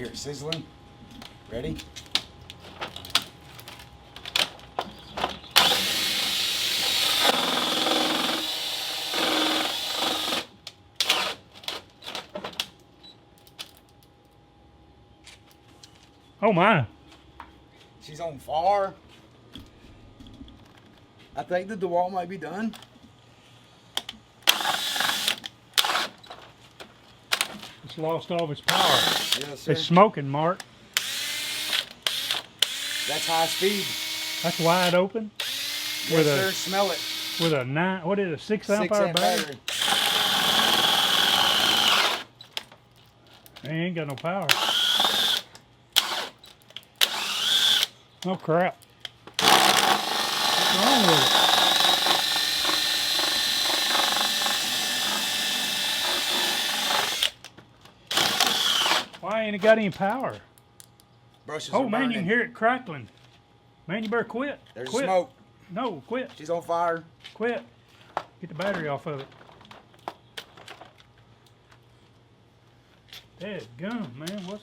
Here it's sizzling. Ready? Oh my. She's on fire. I think the DeWalt might be done. It's lost all of its power. Yes, sir. It's smoking, Mark. That's high speed. That's wide open. Yes, sir. Smell it. With a 9, what is it, a 6 amp hour battery? It ain't got no power. Oh crap. What's wrong with it? Why ain't it got any power? Brushes Oh are man, burning. you can hear it crackling. Man, you better quit. There's quit. smoke. No, quit. She's on fire. Quit. Get the battery off of it. Dead gum, man.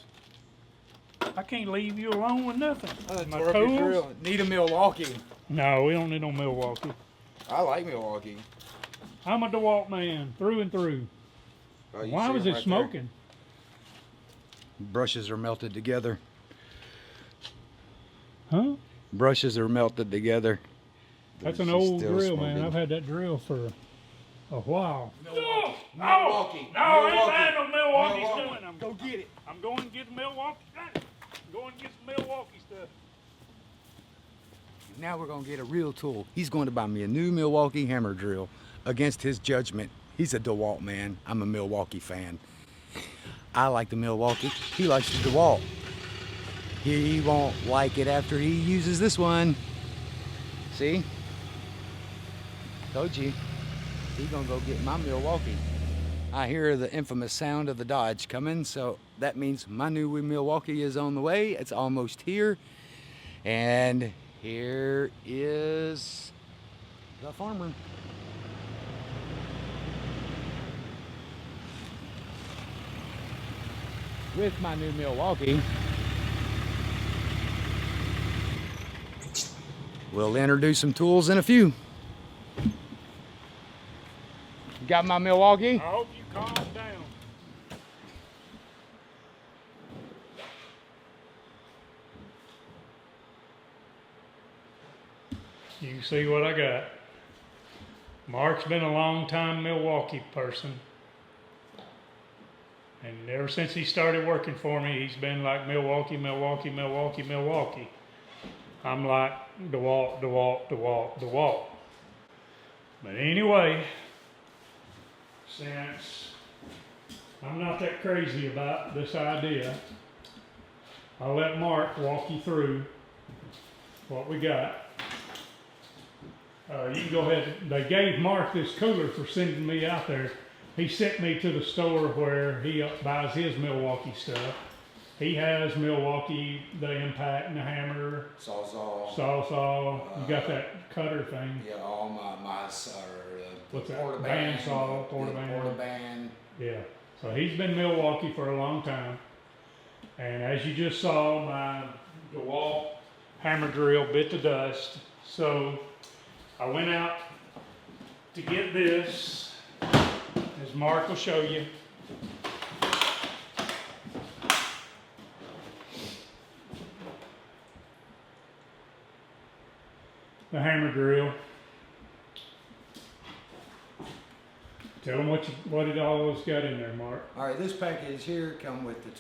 I can't leave you alone with nothing. My Tore up your tools? grill. Need a Milwaukee. No, we don't need no Milwaukee. I like Milwaukee. I'm a DeWalt man, through and through. Oh, you Why see was them it right smoking? there? Brushes are melted together. Huh? Brushes are melted together. That's an She's old still drill, smoking. man. I've had that drill for a while. Milwaukee. No! Milwaukee. No, I ain't Milwaukee. buying no Milwaukee's Milwaukee. doing. Go get it. I'm going to get the Milwaukee. I'm going to get some Milwaukee stuff. Now we're going to get a real tool. He's going to buy me a new Milwaukee hammer drill against his judgment. He's a DeWalt man. I'm a Milwaukee fan. I like the Milwaukee. He likes the DeWalt. He won't like it after he uses this one. See? Told you. He's going to go get my Milwaukee. I hear the infamous sound of the Dodge coming, so that means my new Milwaukee is on the way. It's almost here. And here is the farmer. With my new Milwaukee. We'll introduce some tools in a few. Got my Milwaukee? I hope you calm down. You see what I got. Mark's been a long time Milwaukee person. And ever since he started working for me, he's been like Milwaukee, Milwaukee, Milwaukee, Milwaukee. I'm like DeWalt, DeWalt, DeWalt, DeWalt. But anyway, since I'm not that crazy about this idea, I'll let Mark walk you through what we got. You can go ahead. They gave Mark this cooler for sending me out there. He sent me to the store where he buys his Milwaukee stuff. He has Milwaukee, the impact and the hammer. Saw. You got that cutter thing. Yeah, all my What's that? portaband, Portaband. Yeah. So he's been Milwaukee for a long time. And as you just saw, my DeWalt hammer drill bit the dust. So I went out to get this, as Mark will show you. The hammer drill. Tell them what it all has got in there, Mark. All right, this package here come with the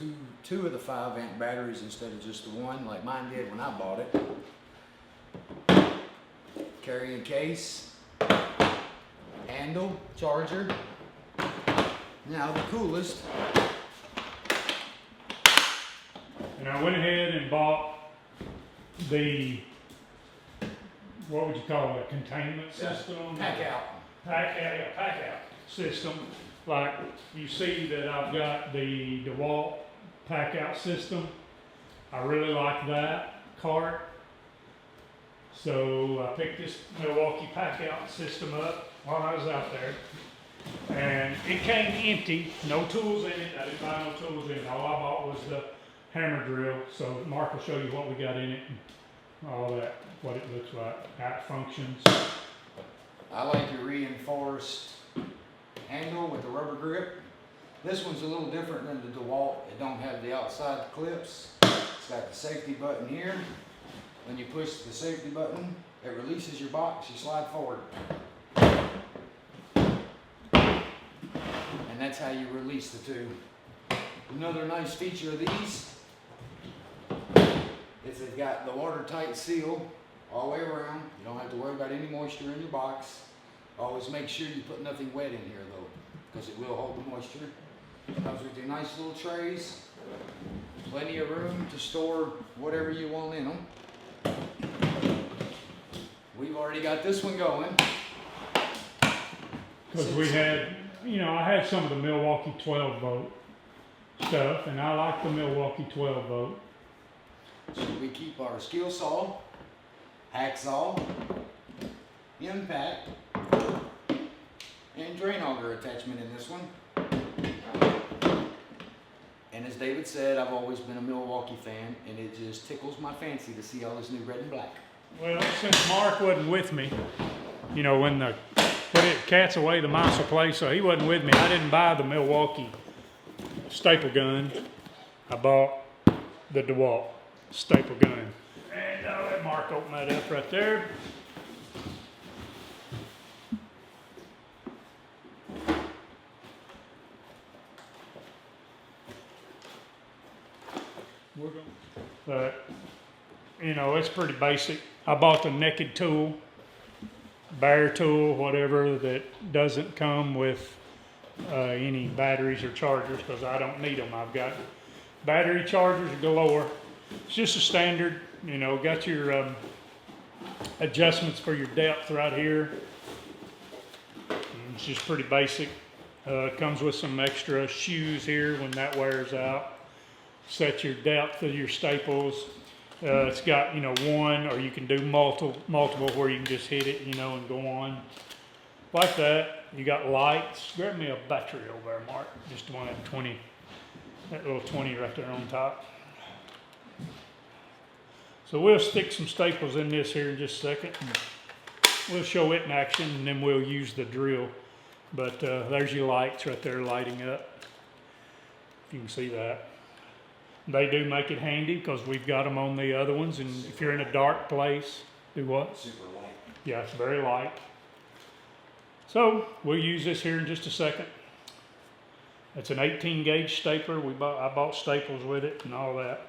two of the 5 amp batteries instead of just the one, like mine did when I bought it. Carrying case, handle, charger. Now the coolest. And I went ahead and bought the, what would you call it, containment system? Pack out. Pack out system. Like you see that I've got the DeWalt pack out system. I really like that cart. So I picked this Milwaukee pack out system up while I was out there. And it came empty, no tools in it. I didn't buy no tools in it. All I bought was hammer drill. So Mark will show you what we got in it and all that, what it looks like, how it functions. I like your reinforced handle with the rubber grip. This one's a little different than the DeWalt. It don't have the outside clips. It's got the safety button here. When you push the safety button, it releases your box, you slide forward. And that's how you release the two. Another nice feature of these is they've got the watertight seal all the way around. You don't have to worry about any moisture in your box. Always make sure you put nothing wet in here though, because it will hold the moisture. Comes with your nice little trays. Plenty of room to store whatever you want in them. We've already got this one going. Because we had, you know, I had some of the Milwaukee 12 volt stuff, and I like the Milwaukee 12 volt. So we keep our skill saw, hacksaw, impact, and drain auger attachment in this one. And as David said, I've always been a Milwaukee fan, and it just tickles my fancy to see all this new red and black. Well, since Mark wasn't with me, you know, when the cat's away, the mice will play, so he wasn't with me. I didn't buy the Milwaukee staple gun. I bought the DeWalt staple gun. And I'll let Mark open that up right there. But, you know, it's pretty basic. I bought the naked tool, bare tool, whatever, that doesn't come with any batteries or chargers, because I don't need them. I've got battery chargers galore. It's just a standard, you know, got your adjustments for your depth right here. It's just pretty basic. It comes with some extra shoes here when that wears out. Set your depth of your staples. It's got, you know, one, or you can do multiple where you can just hit it, you know, and go on like that. You got lights. Grab me a battery over there, Mark. Just one at 20, that little 20 right there on top. So we'll stick some staples in this here in just a second. We'll show it in action, and then we'll use the drill. But there's your lights right there lighting up. You can see that. They do make it handy because we've got them on the other ones, and if you're in a dark place, do what? Super light. Yeah, it's very light. So we'll use this here in just a second. It's an 18 gauge stapler. I bought staples with it and all that.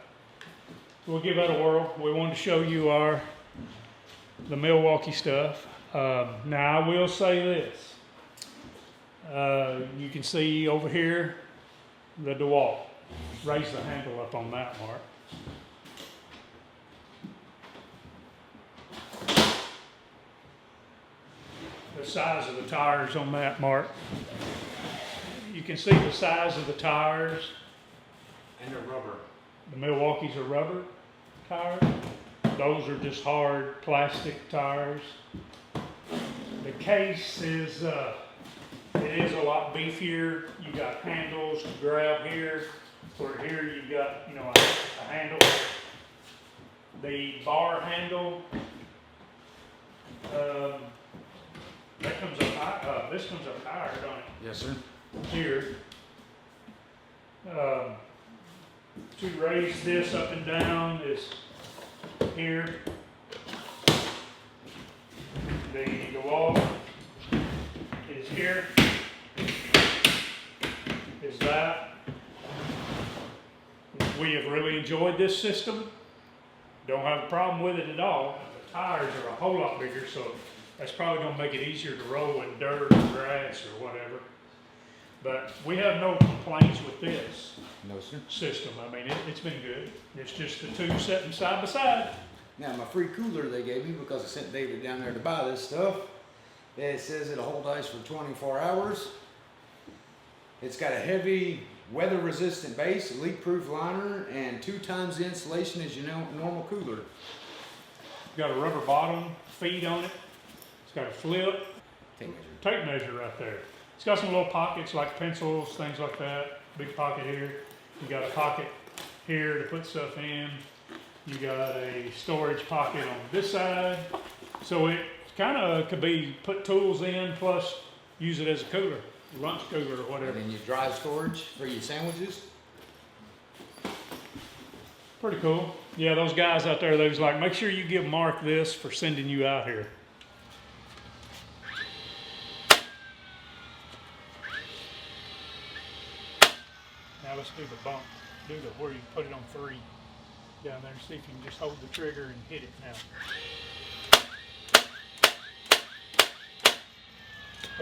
We'll give that a whirl. We wanted to show you the Milwaukee stuff. Now I will say this. You can see over here the DeWalt. Raise the handle up on that, Mark. The size of the tires on that, Mark. You can see the size of the tires. And they're rubber. The Milwaukee's are rubber tires. Those are just hard plastic tires. The case is, it is a lot beefier. You got handles to grab here. Where here you've got, you know, a handle. The bar handle, that comes up, this comes up higher, don't it? Yes, sir. Here. To raise this up and down is here. The wall is here. Is that. We have really enjoyed this system. Don't have a problem with it at all. The tires are a whole lot bigger, so that's probably going to make it easier to roll in dirt or grass or whatever. But we have no complaints with this system. I mean, it's been good. It's just the two sitting side by side. Now, my free cooler they gave me, because I sent David down there to buy this stuff, it says it'll hold ice for 24 hours. It's got a heavy weather-resistant base, a leak-proof liner, and 2 times the insulation as your normal cooler. It's got a rubber bottom feed on it. It's got a flip. Tape measure right there. It's got some little pockets like pencils, things like that. Big pocket here. You got a pocket here to put stuff in. You got a storage pocket on this side. So it kind of could be put tools in plus use it as a cooler, lunch cooler or whatever. And then your dry storage for your sandwiches. Pretty cool. Yeah, those guys out there, they was like, make sure you give Mark this for sending you out here. Now let's do the bump. Do the where you put it on 3 down there. See if you can just hold the trigger and hit it now.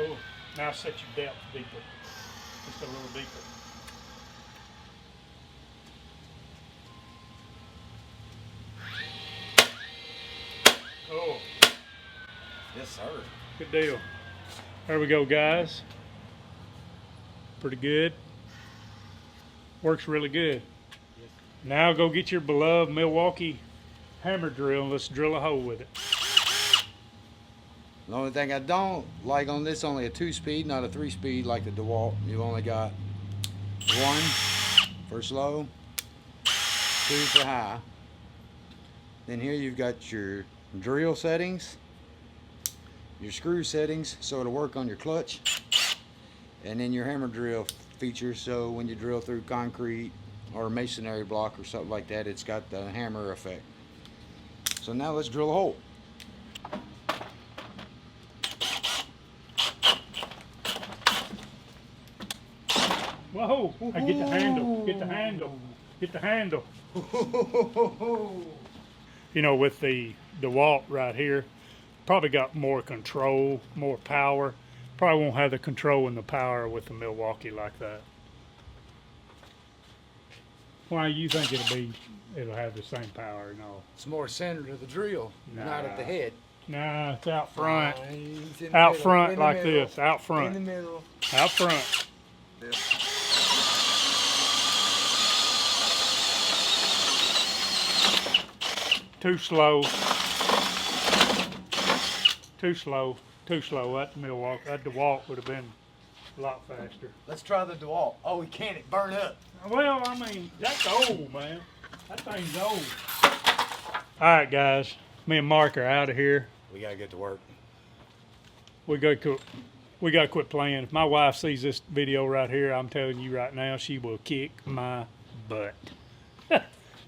Oh, now set your depth deeper. Just a little deeper. Oh. Yes, sir. Good deal. There we go, guys. Pretty good. Works really good. Now go get your beloved Milwaukee hammer drill and let's drill a hole with it. The only thing I don't like on this, only a 2-speed, not a 3-speed like the DeWalt. You've only got 1 for slow, 2 for high. Then here you've got your drill settings, your screw settings, so it'll work on your clutch, and then your hammer drill feature, so when you drill through concrete or a masonry block or something like that, it's got the hammer effect. So now let's drill a hole. Whoa! I get the handle. Get the handle. Get the handle. You know, with the DeWalt right here, probably got more control, more power. Probably won't have the control and the power with the Milwaukee like that. Why you think it'll have the same power and all? It's more centered to the drill, not at the head. Nah, it's out front. Out Out front like this. Out In front. the middle. Out front. Too slow. Too slow. Too slow. That Milwaukee, that DeWalt would have been a lot faster. Let's try the DeWalt. Oh, we can't. It burn up. Well, I mean, that's old, man. That thing's old. All right, guys. Me and Mark are out of here. We gotta get to work. We got to quit playing. If my wife sees this video right here, I'm telling you right now, she will kick my butt.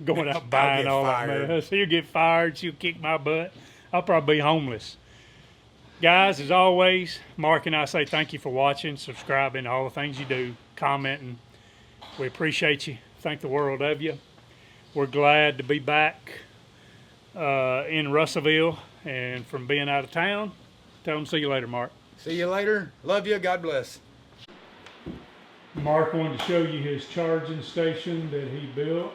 Going out buying all that mess. She'll get fired. She'll kick my butt. I'll probably be homeless. Guys, as always, Mark and I say thank you for watching, subscribing, all the things you do, commenting. We appreciate you. Thank the world of you. We're glad to be back in Russellville and from being out of town. Tell them see you later, Mark. See you later. Love you. God bless. Mark wanted to show you his charging station that he built.